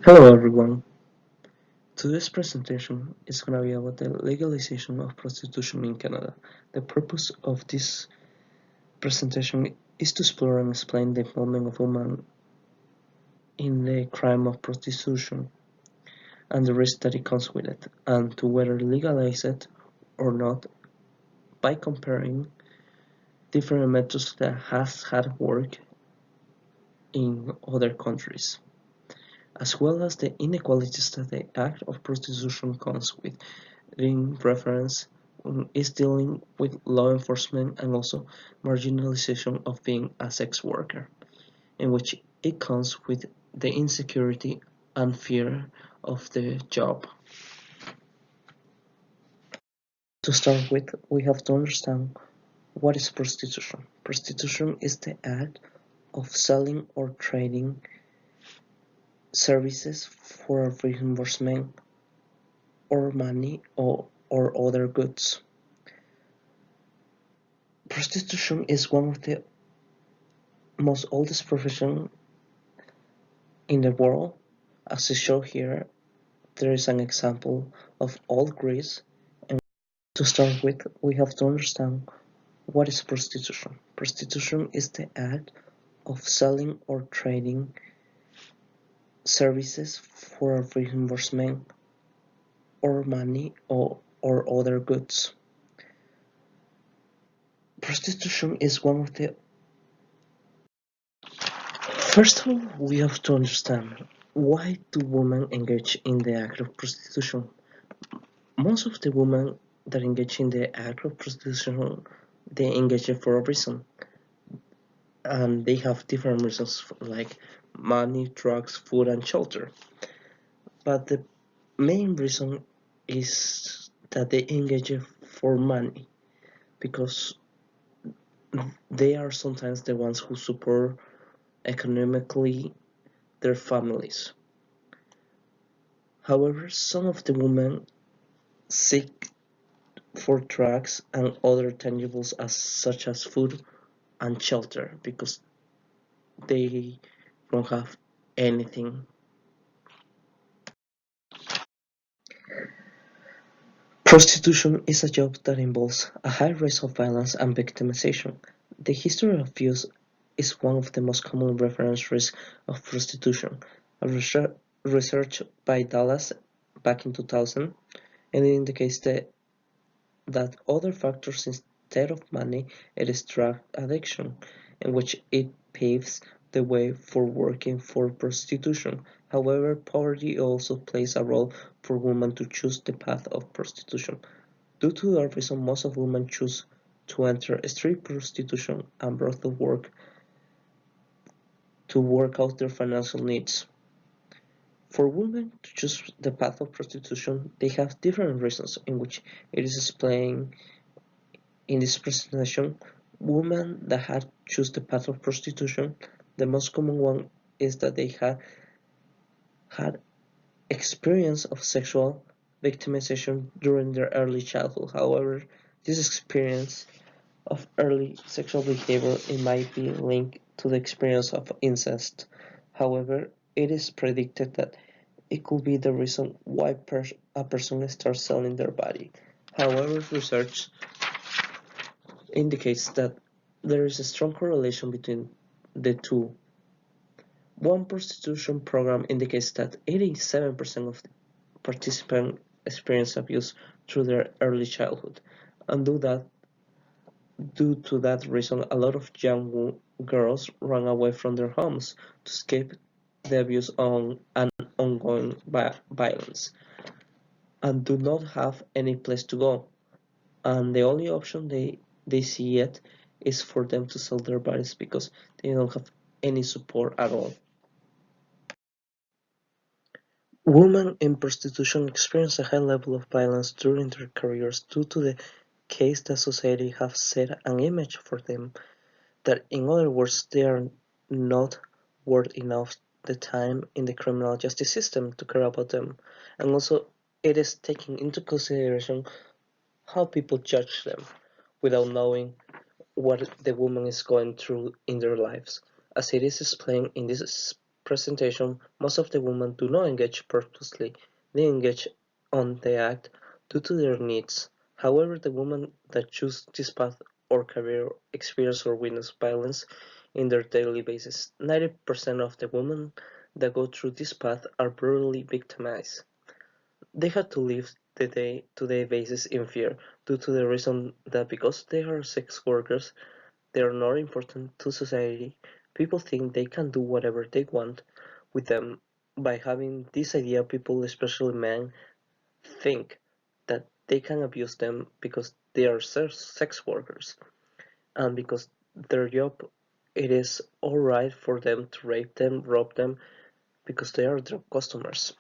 Hello everyone. Today's presentation is going to be about the legalization of prostitution in Canada. The purpose of this presentation is to explore and explain the involvement of women in the crime of prostitution and the risk that it comes with it, and to whether legalize it or not by comparing different methods that has had work in other countries, as well as the inequalities that the act of prostitution comes with. In reference is dealing with law enforcement and also marginalization of being a sex worker, in which it comes with the insecurity and fear of the job. To start with, we have to understand what is prostitution. Prostitution is the act of selling or trading services for reimbursement or money or other goods. Prostitution is one of the most oldest profession in the world. As I show here, there is an example of old Greece. And to start with, we have to understand what is prostitution. Prostitution is the act of selling or trading services for reimbursement or money or other goods. Prostitution is one of the First of all, we have to understand why do women engage in the act of prostitution. Most of the women that engage in the act of prostitution, they engage it for a reason, and they have different reasons like money, drugs, food, and shelter. But the main reason is that they engage it for money because they are sometimes the ones who support economically their families. However, some of the women seek for drugs and other tangibles such as food and shelter because they don't have anything. Prostitution is a job that involves a high risk of violence and victimization. The history of abuse is one of the most common reference risks of prostitution. A research by Dallas back in 2000 and it indicates that other factors instead of money, it is drug addiction, in which it paves the way for working for prostitution. However, poverty also plays a role for women to choose the path of prostitution. Due to that reason, most of women choose to enter street prostitution and brothel work to work out their financial needs. For women to choose the path of prostitution, they have different reasons in which it is explained in this presentation. Women that had choose the path of prostitution, the most common one is that they had experience of sexual victimization during their early childhood. However, this experience of early sexual behavior it might be linked to the experience of incest. However, it is predicted that it could be the reason why a person starts selling their body. However, research indicates that there is a strong correlation between the two. One prostitution program indicates that 87% of participants experience abuse through their early childhood, and due to that reason, a lot of young girls run away from their homes to escape the abuse and ongoing violence, and do not have any place to go. And the only option they see yet is for them to sell their bodies because they don't have any support at all. Women in prostitution experience a high level of violence during their careers due to the case that society have set an image for them that in other words they are not worth enough the time in the criminal justice system to care about them, and also it is taking into consideration how people judge them without knowing what the woman is going through in their lives, as it is explained in this presentation, most of the women do not engage purposely, they engage on the act due to their needs. However, the women that choose this path or career experience or witness violence in their daily basis. 90% of the women that go through this path are brutally victimized. They have to live the day-to-day basis in fear due to the reason that because they are sex workers, they are not important to society. People think they can do whatever they want with them. By having this idea, people, especially men, think that they can abuse them because they are sex workers and because their job it is alright for them to rape them, rob them because they are their customers.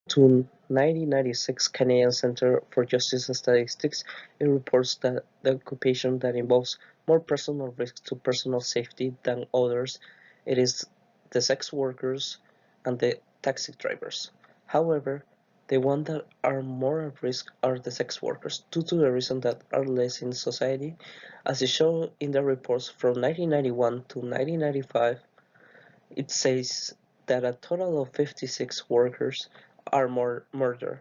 To 1996 Canadian Centre for Justice and Statistics, it reports that the occupation that involves more personal risk to personal safety than others, it is the sex workers and the taxi drivers. However, the ones that are more at risk are the sex workers due to the reason that are less in society. As is shown in the reports from 1991 to 1995, it says that a total of 56 workers are murdered,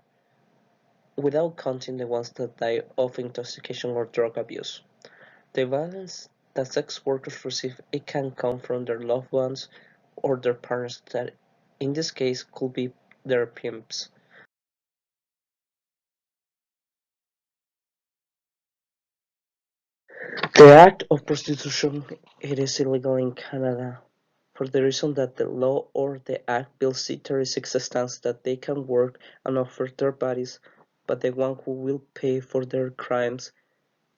without counting the ones that die of intoxication or drug abuse. The violence that sex workers receive it can come from their loved ones or their partners that in this case could be their pimps. The act of prostitution it is illegal in Canada for the reason that the law or the Act Bill C-36 stands that they can work and offer their bodies, but the one who will pay for their crimes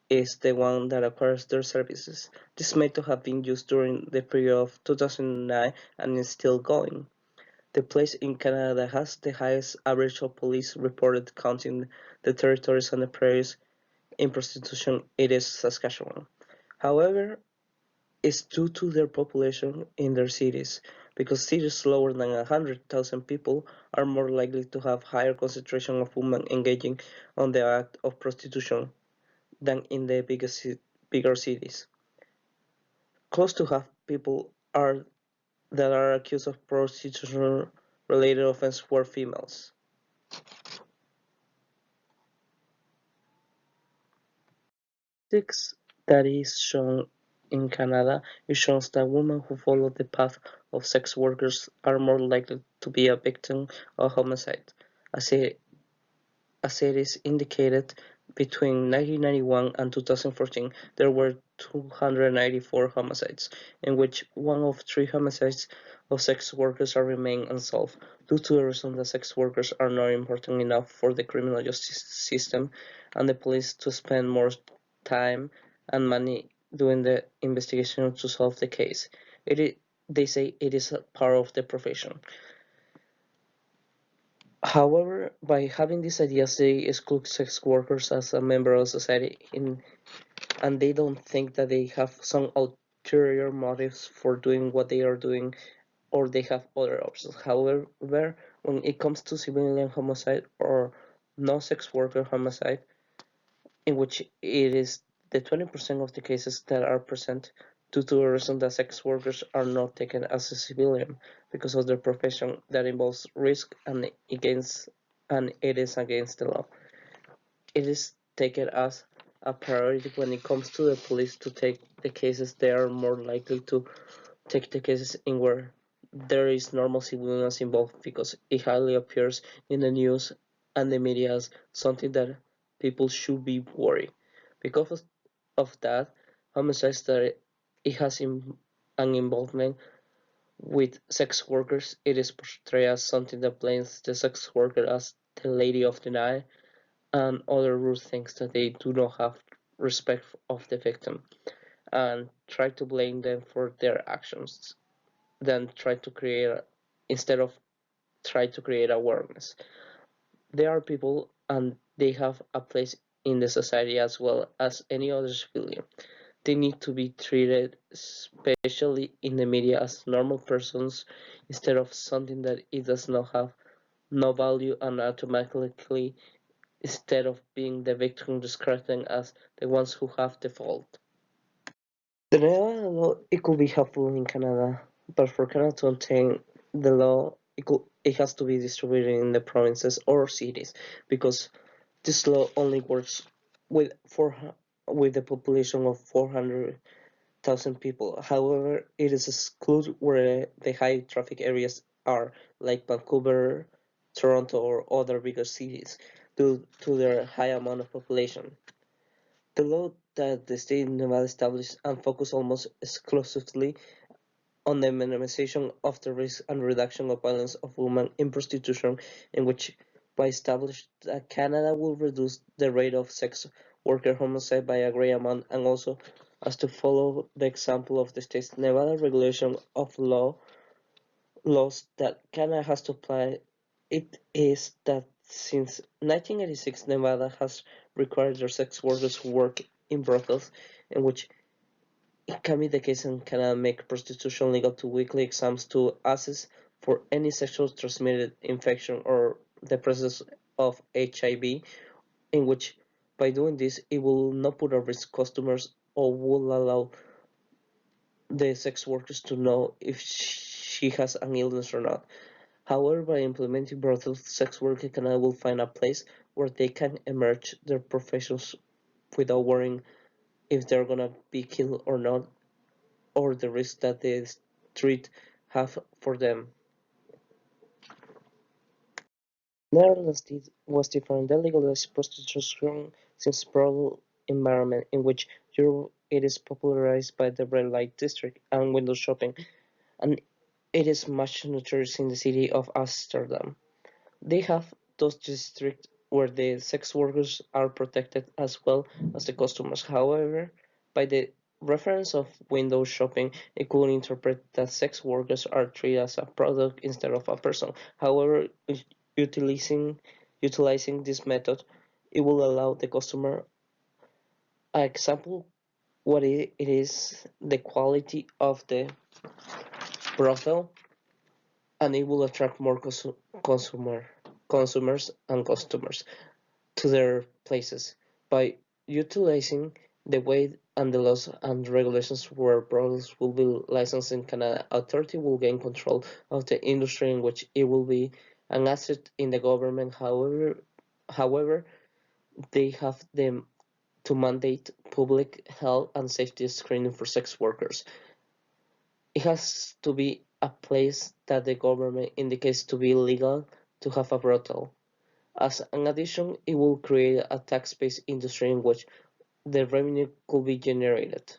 is the one that acquires their services. This method has been used during the period of 2009 and is still going. The place in Canada that has the highest average of police reported counting the territories and the prairies in prostitution it is Saskatchewan. However, is due to their population in their cities, because cities lower than 100,000 people are more likely to have higher concentration of women engaging on the act of prostitution than in the bigger cities. Close to half people are that are accused of prostitution-related offense were females. Statistics that is shown in Canada it shows that women who follow the path of sex workers are more likely to be a victim of homicide, as it, as it is indicated between 1991 and 2014 there were 294 homicides, in which one of three homicides of sex workers are remain unsolved, due to the reason that sex workers are not important enough for the criminal justice system and the police to spend more time and money doing the investigation to solve the case. They say it is a part of the profession. However, by having these ideas, they exclude sex workers as a member of society, and they don't think that they have some ulterior motives for doing what they are doing, or they have other options. However, when it comes to civilian homicide or non-sex worker homicide, in which it is the 20% of the cases that are present due to the reason that sex workers are not taken as a civilian because of their profession that involves risk and it is against the law. It is taken as a priority when it comes to the police to take the cases. They are more likely to take the cases in where there is normal civilians involved because it highly appears in the news and the media as something that people should be worried. Because of that, homicides that it has an involvement with sex workers, it is portrayed as something that blames the sex worker as the lady of the night and other rude things that they do not have respect of the victim and try to blame them for their actions than try to create instead of try to create awareness. They are people and they have a place in the society as well as any other civilian. They need to be treated, especially in the media, as normal persons instead of something that it does not have no value and automatically instead of being the victim described them as the ones who have the fault. The Nevada law it could be helpful in Canada but for Canada to obtain the law, it has to be distributed in the provinces or cities, because this law only works with with a population of 400,000 people. However, it is excluded where the high traffic areas are, like Vancouver, Toronto, or other bigger cities, due to their high amount of population. The law that the state of Nevada established and focused almost exclusively on the minimization of the risk and reduction of violence of women in prostitution, in which by established that Canada will reduce the rate of sex worker homicide by a great amount, and also as to follow the example of the state's Nevada regulation of laws that Canada has to apply. It is that since 1986, Nevada has required their sex workers who work in brothels, in which it can be the case in Canada make prostitution legal to weekly exams to assess for any sexually transmitted infection or the presence of HIV, in which by doing this it will not put at risk customers or will allow the sex workers to know if she has an illness or not. However, by implementing brothel sex work in Canada will find a place where they can emerge their professions without worrying if they're gonna be killed or not, or the risk that the street have for them. Netherlands was different. They legalized prostitution since brothel environment in which Europe it is popularized by the red light district and window shopping, and it is much notorious in the city of Amsterdam. They have those districts where the sex workers are protected as well as the customers. However, by the reference of window shopping, it could interpret that sex workers are treated as a product instead of a person. However, utilizing utilizing this method, it will allow the customer an example what it is the quality of the brothel, and it will attract more consumer consumers and customers to their places by utilizing the way and the laws and regulations where brothels will be licensed in Canada. Authority will gain control of the industry in which it will be an asset in the government. However, they have them to mandate public health and safety screening for sex workers. It has to be a place that the government indicates to be legal to have a brothel. As an addition, it will create a tax-based industry in which the revenue could be generated.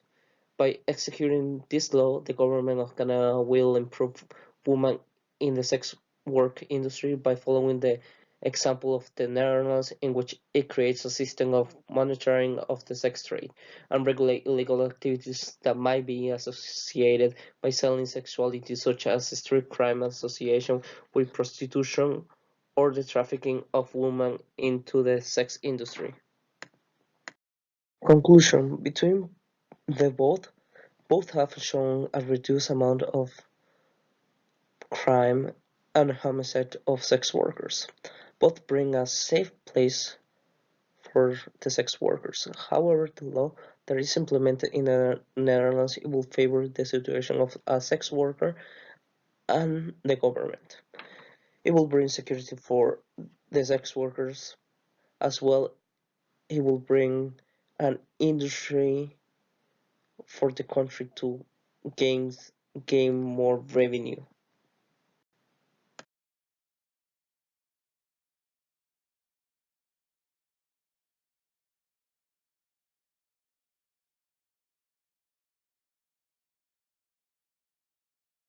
By executing this law, the government of Canada will improve women in the sex work industry by following the example of the Netherlands, in which it creates a system of monitoring of the sex trade and regulate illegal activities that might be associated by selling sexuality, such as street crime association with prostitution or the trafficking of women into the sex industry. Conclusion: between the both have shown a reduced amount of crime and homicide of sex workers. Both bring a safe place for the sex workers. However, the law that is implemented in the Netherlands it will favor the situation of a sex worker and the government. It will bring security for the sex workers as well. It will bring an industry for the country to gain gain more revenue.